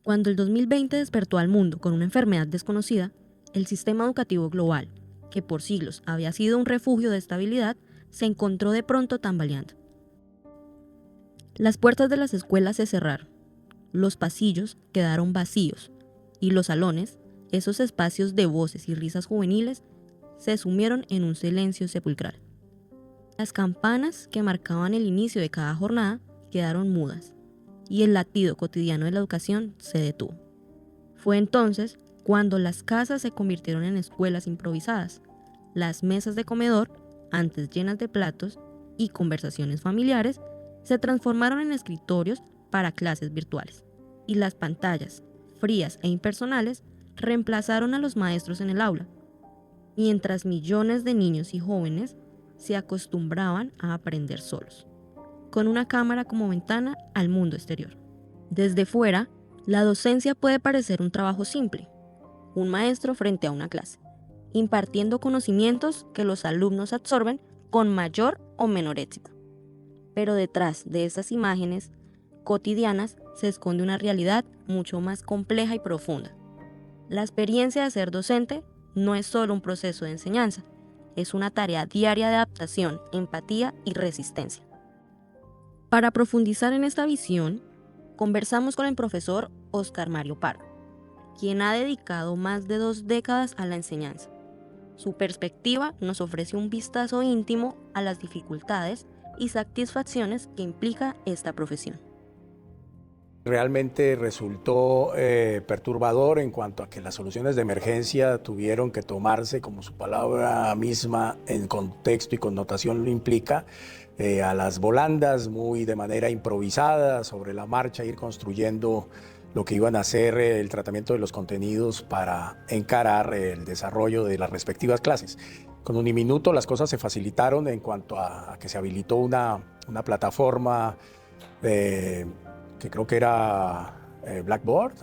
Cuando el 2020 despertó al mundo con una enfermedad desconocida, el sistema educativo global, que por siglos había sido un refugio de estabilidad, se encontró de pronto tambaleando. Las puertas de las escuelas se cerraron, los pasillos quedaron vacíos y los salones, esos espacios de voces y risas juveniles, se sumieron en un silencio sepulcral. Las campanas que marcaban el inicio de cada jornada quedaron mudas y el latido cotidiano de la educación se detuvo. Fue entonces cuando las casas se convirtieron en escuelas improvisadas, las mesas de comedor, antes llenas de platos y conversaciones familiares, se transformaron en escritorios para clases virtuales, y las pantallas, frías e impersonales, reemplazaron a los maestros en el aula, mientras millones de niños y jóvenes se acostumbraban a aprender solos, con una cámara como ventana al mundo exterior. Desde fuera, la docencia puede parecer un trabajo simple, un maestro frente a una clase, impartiendo conocimientos que los alumnos absorben con mayor o menor éxito. Pero detrás de esas imágenes cotidianas se esconde una realidad mucho más compleja y profunda. La experiencia de ser docente no es solo un proceso de enseñanza, es una tarea diaria de adaptación, empatía y resistencia. Para profundizar en esta visión, conversamos con el profesor Óscar Mario Parra, quien ha dedicado más de 2 décadas a la enseñanza. Su perspectiva nos ofrece un vistazo íntimo a las dificultades y satisfacciones que implica esta profesión. Realmente resultó perturbador en cuanto a que las soluciones de emergencia tuvieron que tomarse, como su palabra misma en contexto y connotación lo implica, a las volandas, muy de manera improvisada, sobre la marcha, ir construyendo lo que iban a ser el tratamiento de los contenidos para encarar el desarrollo de las respectivas clases. Con Uniminuto las cosas se facilitaron en cuanto a que se habilitó una plataforma que creo que era Blackboard,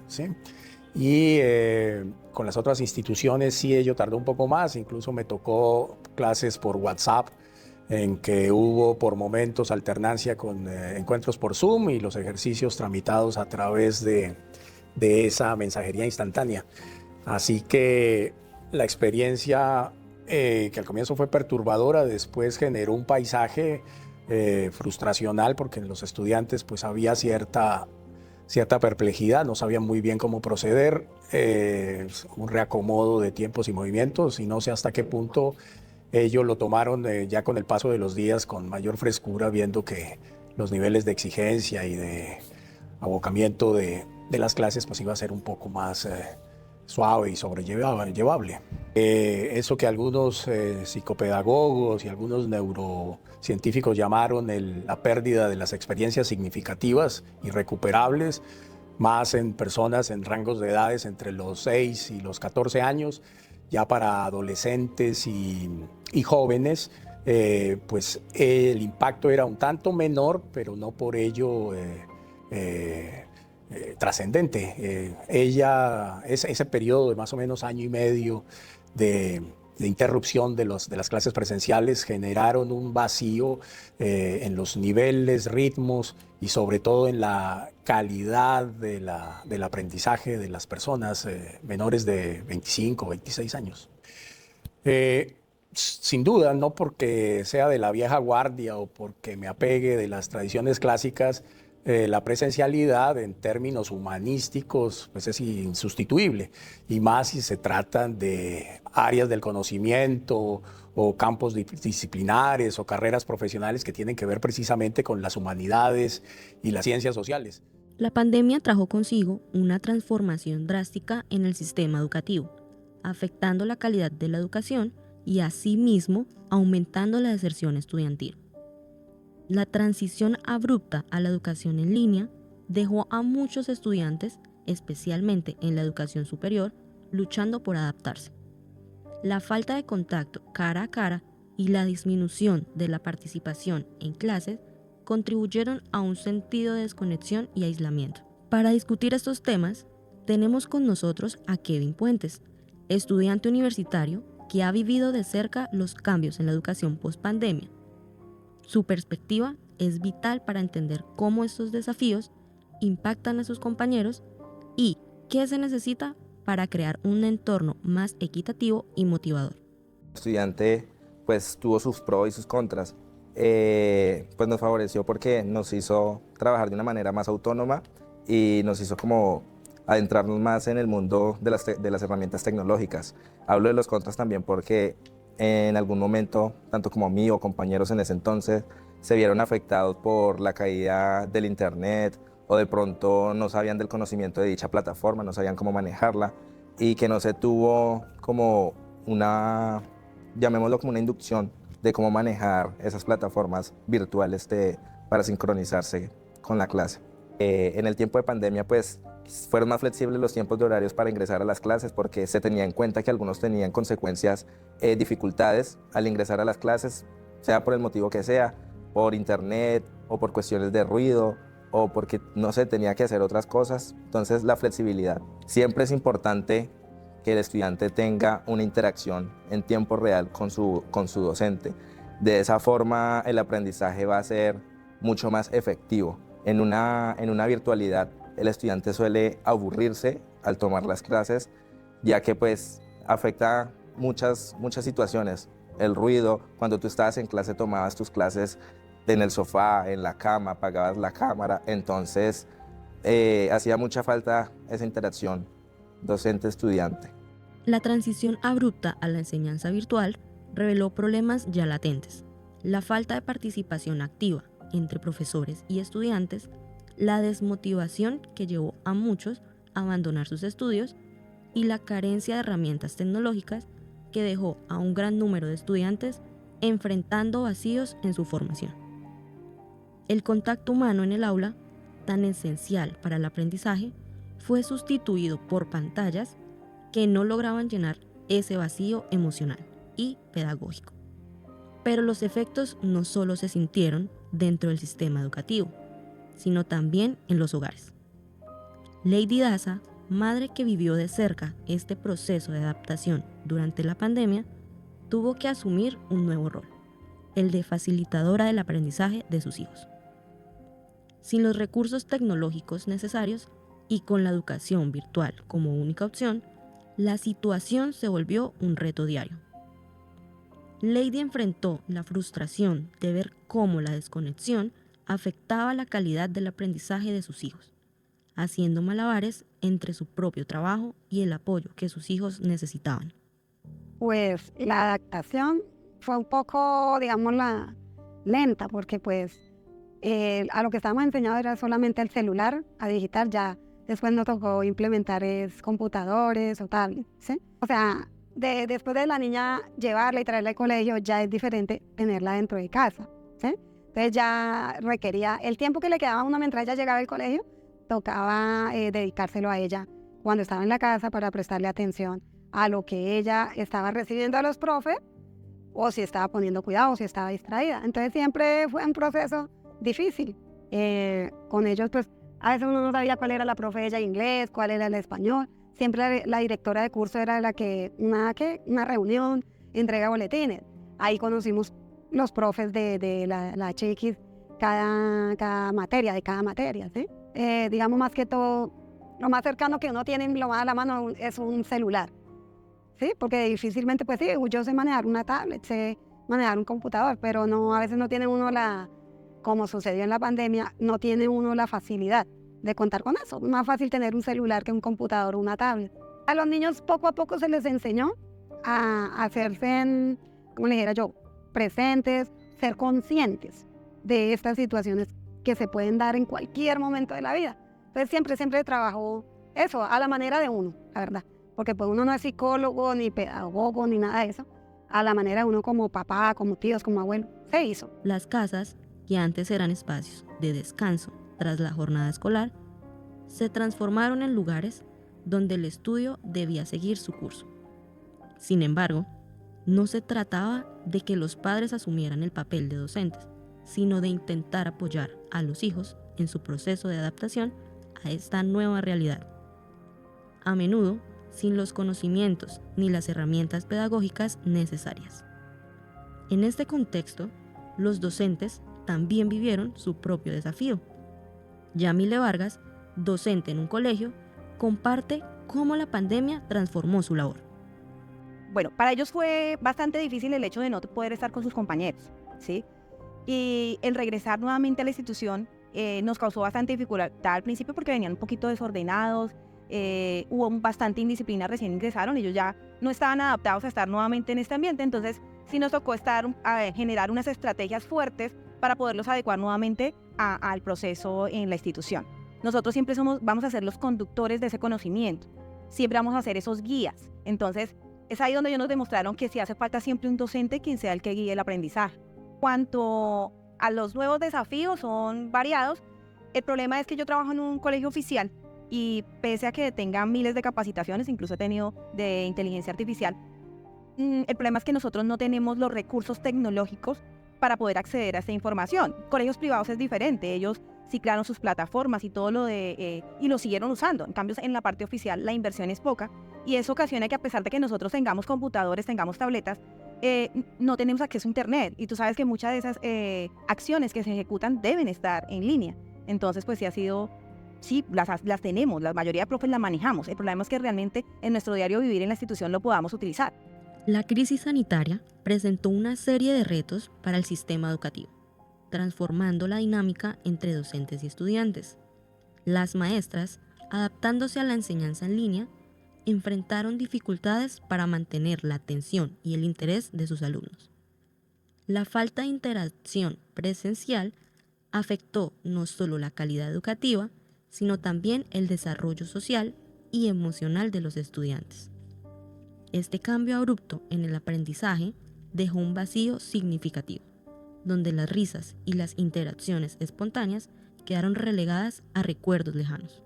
¿sí? Y con las otras instituciones sí, ello tardó un poco más, incluso me tocó clases por WhatsApp, en que hubo por momentos alternancia con encuentros por Zoom y los ejercicios tramitados a través de esa mensajería instantánea. Así que la experiencia que al comienzo fue perturbadora, después generó un paisaje frustracional, porque en los estudiantes pues había cierta perplejidad, no sabían muy bien cómo proceder, un reacomodo de tiempos y movimientos, y no sé hasta qué punto ellos lo tomaron ya con el paso de los días con mayor frescura, viendo que los niveles de exigencia y de abocamiento de las clases pues iba a ser un poco más suave y sobrellevable. Eso que algunos psicopedagogos y algunos neurocientíficos llamaron la pérdida de las experiencias significativas, irrecuperables, más en personas en rangos de edades entre los 6 y los 14 años, ya para adolescentes y jóvenes, pues el impacto era un tanto menor, pero no por ello trascendente. Ese periodo de más o menos año y medio de interrupción de las clases presenciales generaron un vacío en los niveles, ritmos y sobre todo en la calidad del aprendizaje de las personas menores de 25 o 26 años. Sin duda, no porque sea de la vieja guardia o porque me apegue de las tradiciones clásicas, la presencialidad en términos humanísticos pues es insustituible, y más si se tratan de áreas del conocimiento o campos disciplinares o carreras profesionales que tienen que ver precisamente con las humanidades y las ciencias sociales. La pandemia trajo consigo una transformación drástica en el sistema educativo, afectando la calidad de la educación y asimismo aumentando la deserción estudiantil. La transición abrupta a la educación en línea dejó a muchos estudiantes, especialmente en la educación superior, luchando por adaptarse. La falta de contacto cara a cara y la disminución de la participación en clases contribuyeron a un sentido de desconexión y aislamiento. Para discutir estos temas, tenemos con nosotros a Kevin Puentes, estudiante universitario que ha vivido de cerca los cambios en la educación post-pandemia. Su perspectiva es vital para entender cómo estos desafíos impactan a sus compañeros ¿Qué se necesita para crear un entorno más equitativo y motivador? El estudiante pues tuvo sus pros y sus contras. Pues nos favoreció porque nos hizo trabajar de una manera más autónoma y nos hizo como adentrarnos más en el mundo de las herramientas tecnológicas. Hablo de los contras también porque en algún momento, tanto como mí o compañeros en ese entonces, se vieron afectados por la caída del internet o de pronto no sabían del conocimiento de dicha plataforma, no sabían cómo manejarla y que no se tuvo como una, llamémoslo como una inducción de cómo manejar esas plataformas virtuales para sincronizarse con la clase. En el tiempo de pandemia, pues, fueron más flexibles los tiempos de horarios para ingresar a las clases porque se tenía en cuenta que algunos tenían consecuencias, dificultades al ingresar a las clases, sea por el motivo que sea, por internet o por cuestiones de ruido o porque, no sé, tenía que hacer otras cosas. Entonces, la flexibilidad. Siempre es importante que el estudiante tenga una interacción en tiempo real con su docente. De esa forma, el aprendizaje va a ser mucho más efectivo. En una virtualidad, el estudiante suele aburrirse al tomar las clases, ya que pues afecta muchas situaciones. El ruido, cuando tú estabas en clase, tomabas tus clases en el sofá, en la cama, apagabas la cámara, entonces hacía mucha falta esa interacción docente-estudiante. La transición abrupta a la enseñanza virtual reveló problemas ya latentes: la falta de participación activa entre profesores y estudiantes, la desmotivación que llevó a muchos a abandonar sus estudios y la carencia de herramientas tecnológicas que dejó a un gran número de estudiantes enfrentando vacíos en su formación. El contacto humano en el aula, tan esencial para el aprendizaje, fue sustituido por pantallas que no lograban llenar ese vacío emocional y pedagógico. Pero los efectos no solo se sintieron dentro del sistema educativo, sino también en los hogares. Lady Daza, madre que vivió de cerca este proceso de adaptación durante la pandemia, tuvo que asumir un nuevo rol, el de facilitadora del aprendizaje de sus hijos. Sin los recursos tecnológicos necesarios y con la educación virtual como única opción, la situación se volvió un reto diario. Lady enfrentó la frustración de ver cómo la desconexión afectaba la calidad del aprendizaje de sus hijos, haciendo malabares entre su propio trabajo y el apoyo que sus hijos necesitaban. Pues la adaptación fue un poco, digámosla, lenta, porque pues a lo que estábamos enseñados era solamente el celular, a digital. Ya después nos tocó implementar computadores o tablets, ¿sí? O sea, después de la niña llevarla y traerla al colegio, ya es diferente tenerla dentro de casa, ¿sí? Entonces ya requería el tiempo que le quedaba a una mientras ella llegaba al colegio, tocaba dedicárselo a ella cuando estaba en la casa para prestarle atención a lo que ella estaba recibiendo a los profes, o si estaba poniendo cuidado, o si estaba distraída. Entonces siempre fue un proceso difícil. Con ellos, pues, a veces uno no sabía cuál era la profe de ella inglés, cuál era el español. Siempre la directora de curso era la que, una reunión, entrega boletines. Ahí conocimos los profes de la HX, cada materia, ¿sí? Digamos, más que todo, lo más cercano que uno tiene lo más a la mano es un celular, ¿sí? Porque difícilmente, pues sí, yo sé manejar una tablet, sé manejar un computador, pero no, a veces no tiene uno como sucedió en la pandemia, no tiene uno la facilidad de contar con eso. Es más fácil tener un celular que un computador o una tablet. A los niños poco a poco se les enseñó a hacerse, como le dijera yo, presentes, ser conscientes de estas situaciones que se pueden dar en cualquier momento de la vida. Entonces siempre trabajó eso, a la manera de uno, la verdad. Porque pues uno no es psicólogo, ni pedagogo, ni nada de eso. A la manera de uno como papá, como tíos, como abuelo, se hizo. Las casas, que antes eran espacios de descanso tras la jornada escolar, se transformaron en lugares donde el estudio debía seguir su curso. Sin embargo, no se trataba de que los padres asumieran el papel de docentes, sino de intentar apoyar a los hijos en su proceso de adaptación a esta nueva realidad. A menudo, sin los conocimientos ni las herramientas pedagógicas necesarias. En este contexto, los docentes también vivieron su propio desafío. Yamile Vargas, docente en un colegio, comparte cómo la pandemia transformó su labor. Bueno, para ellos fue bastante difícil el hecho de no poder estar con sus compañeros, ¿sí? Y el regresar nuevamente a la institución nos causó bastante dificultad al principio porque venían un poquito desordenados, hubo bastante indisciplina, recién ingresaron, ellos ya no estaban adaptados a estar nuevamente en este ambiente, entonces sí nos tocó generar unas estrategias fuertes para poderlos adecuar nuevamente al proceso en la institución. Nosotros siempre vamos a ser los conductores de ese conocimiento, siempre vamos a ser esos guías, entonces es ahí donde ellos nos demostraron que sí hace falta siempre un docente quien sea el que guíe el aprendizaje. Cuanto a los nuevos desafíos, son variados. El problema es que yo trabajo en un colegio oficial y pese a que tenga miles de capacitaciones, incluso he tenido de inteligencia artificial, el problema es que nosotros no tenemos los recursos tecnológicos para poder acceder a esta información. Colegios privados es diferente, ellos sí crearon sus plataformas y todo y lo siguieron usando. En cambio, en la parte oficial la inversión es poca y eso ocasiona que a pesar de que nosotros tengamos computadores, tengamos tabletas, no tenemos acceso a internet y tú sabes que muchas de esas acciones que se ejecutan deben estar en línea. Entonces, pues sí, las tenemos, la mayoría de profes las manejamos. El problema es que realmente en nuestro diario vivir en la institución lo podamos utilizar. La crisis sanitaria presentó una serie de retos para el sistema educativo, transformando la dinámica entre docentes y estudiantes. Las maestras, adaptándose a la enseñanza en línea, enfrentaron dificultades para mantener la atención y el interés de sus alumnos. La falta de interacción presencial afectó no solo la calidad educativa, sino también el desarrollo social y emocional de los estudiantes. Este cambio abrupto en el aprendizaje dejó un vacío significativo, donde las risas y las interacciones espontáneas quedaron relegadas a recuerdos lejanos.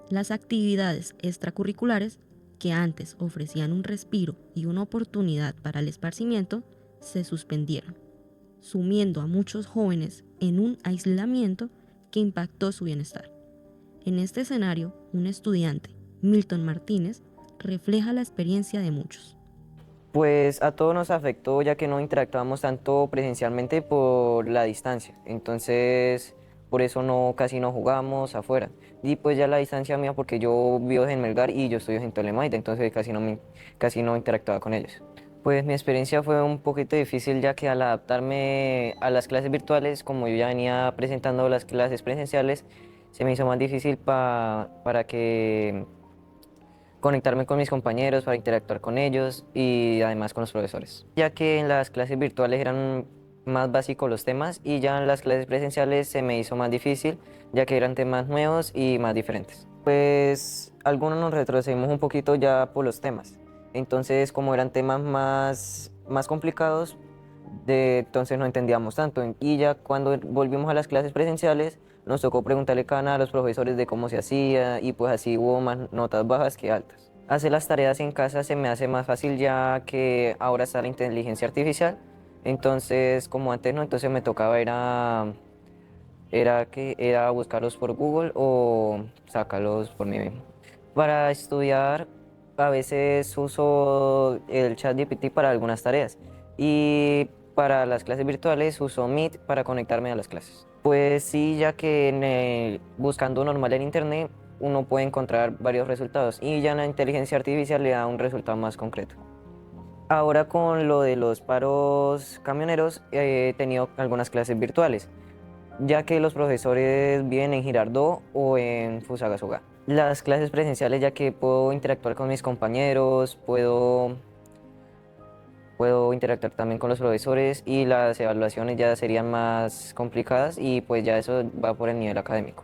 Las actividades extracurriculares, que antes ofrecían un respiro y una oportunidad para el esparcimiento, se suspendieron, sumiendo a muchos jóvenes en un aislamiento que impactó su bienestar. En este escenario, un estudiante, Milton Martínez, refleja la experiencia de muchos. Pues a todos nos afectó ya que no interactuamos tanto presencialmente por la distancia, entonces por eso casi no jugamos afuera. Y pues ya la distancia mía porque yo vivo en Melgar y yo estudio en Tolemaida, entonces casi no interactuaba con ellos. Pues mi experiencia fue un poquito difícil ya que al adaptarme a las clases virtuales, como yo ya venía presentando las clases presenciales, se me hizo más difícil para conectarme con mis compañeros, para interactuar con ellos y además con los profesores. Ya que en las clases virtuales eran más básicos los temas y ya en las clases presenciales se me hizo más difícil, ya que eran temas nuevos y más diferentes. Pues algunos nos retrocedimos un poquito ya por los temas. Entonces, como eran temas más complicados, entonces no entendíamos tanto. Y ya cuando volvimos a las clases presenciales, nos tocó preguntarle cada una a los profesores de cómo se hacía y pues así hubo más notas bajas que altas. Hacer las tareas en casa se me hace más fácil ya que ahora está la inteligencia artificial. Entonces, como antes no, entonces me tocaba era buscarlos por Google o sacarlos por mí mismo. Para estudiar, a veces uso el ChatGPT para algunas tareas y para las clases virtuales uso Meet para conectarme a las clases. Pues sí, ya que buscando normal en internet uno puede encontrar varios resultados y ya la inteligencia artificial le da un resultado más concreto. Ahora con lo de los paros camioneros he tenido algunas clases virtuales, ya que los profesores viven en Girardot o en Fusagasugá. Las clases presenciales, ya que puedo interactuar con mis compañeros, puedo interactuar también con los profesores y las evaluaciones ya serían más complicadas y pues ya eso va por el nivel académico.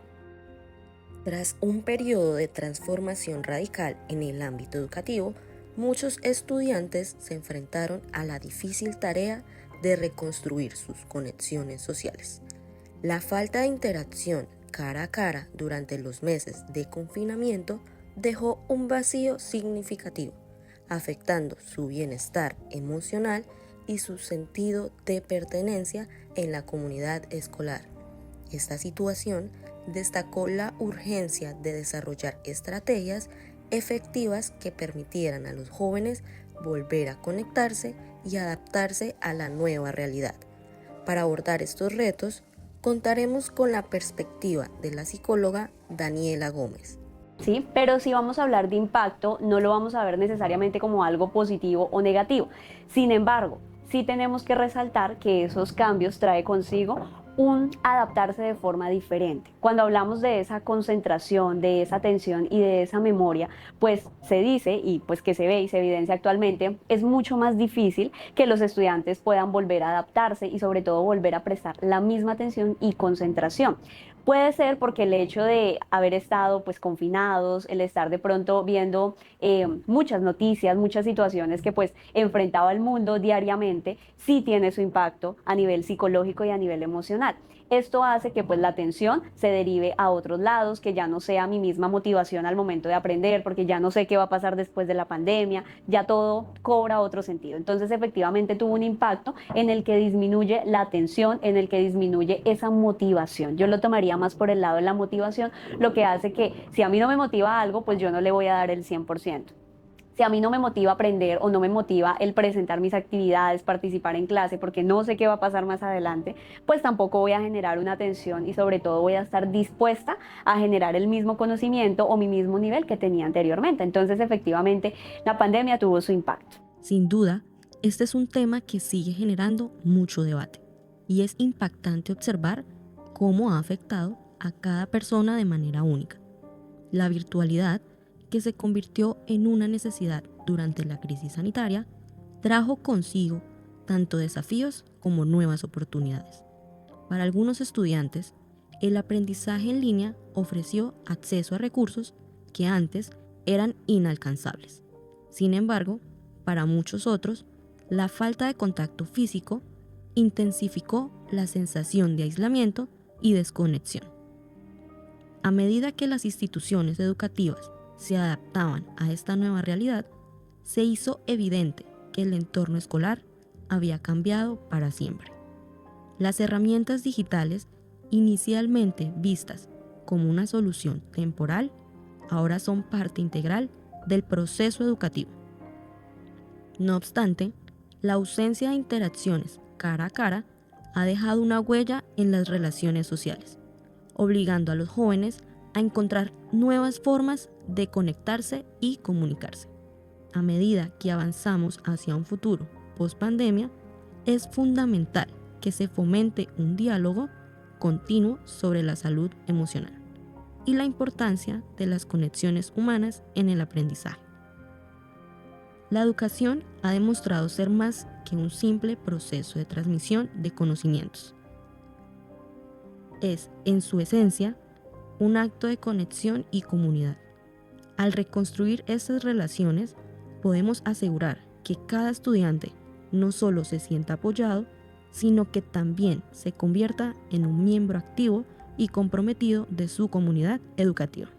Tras un periodo de transformación radical en el ámbito educativo, muchos estudiantes se enfrentaron a la difícil tarea de reconstruir sus conexiones sociales. La falta de interacción cara a cara durante los meses de confinamiento dejó un vacío significativo, afectando su bienestar emocional y su sentido de pertenencia en la comunidad escolar. Esta situación destacó la urgencia de desarrollar estrategias efectivas que permitieran a los jóvenes volver a conectarse y adaptarse a la nueva realidad. Para abordar estos retos, contaremos con la perspectiva de la psicóloga Daniela Gómez. ¿sí? Pero si vamos a hablar de impacto, no lo vamos a ver necesariamente como algo positivo o negativo. Sin embargo, sí tenemos que resaltar que esos cambios trae consigo un adaptarse de forma diferente. Cuando hablamos de esa concentración, de esa atención y de esa memoria, pues se dice, y pues que se ve y se evidencia actualmente, es mucho más difícil que los estudiantes puedan volver a adaptarse y sobre todo volver a prestar la misma atención y concentración. Puede ser porque el hecho de haber estado pues confinados, el estar de pronto viendo muchas noticias, muchas situaciones que pues enfrentaba el mundo diariamente, sí tiene su impacto a nivel psicológico y a nivel emocional. Esto hace que pues la atención se derive a otros lados, que ya no sea mi misma motivación al momento de aprender, porque ya no sé qué va a pasar después de la pandemia, ya todo cobra otro sentido. Entonces efectivamente tuvo un impacto en el que disminuye la atención, en el que disminuye esa motivación. Yo lo tomaría más por el lado de la motivación, lo que hace que si a mí no me motiva algo, pues yo no le voy a dar el 100%. Si a mí no me motiva aprender o no me motiva el presentar mis actividades, participar en clase, porque no sé qué va a pasar más adelante, pues tampoco voy a generar una atención y sobre todo voy a estar dispuesta a generar el mismo conocimiento o mi mismo nivel que tenía anteriormente. Entonces, efectivamente, la pandemia tuvo su impacto. Sin duda, este es un tema que sigue generando mucho debate y es impactante observar cómo ha afectado a cada persona de manera única. La virtualidad, que se convirtió en una necesidad durante la crisis sanitaria, trajo consigo tanto desafíos como nuevas oportunidades. Para algunos estudiantes, el aprendizaje en línea ofreció acceso a recursos que antes eran inalcanzables. Sin embargo, para muchos otros, la falta de contacto físico intensificó la sensación de aislamiento y desconexión. A medida que las instituciones educativas se adaptaban a esta nueva realidad, se hizo evidente que el entorno escolar había cambiado para siempre. Las herramientas digitales, inicialmente vistas como una solución temporal, ahora son parte integral del proceso educativo. No obstante, la ausencia de interacciones cara a cara ha dejado una huella en las relaciones sociales, obligando a los jóvenes a encontrar nuevas formas de conectarse y comunicarse. A medida que avanzamos hacia un futuro post-pandemia, es fundamental que se fomente un diálogo continuo sobre la salud emocional y la importancia de las conexiones humanas en el aprendizaje. La educación ha demostrado ser más que un simple proceso de transmisión de conocimientos. Es, en su esencia, un acto de conexión y comunidad. Al reconstruir esas relaciones, podemos asegurar que cada estudiante no solo se sienta apoyado, sino que también se convierta en un miembro activo y comprometido de su comunidad educativa.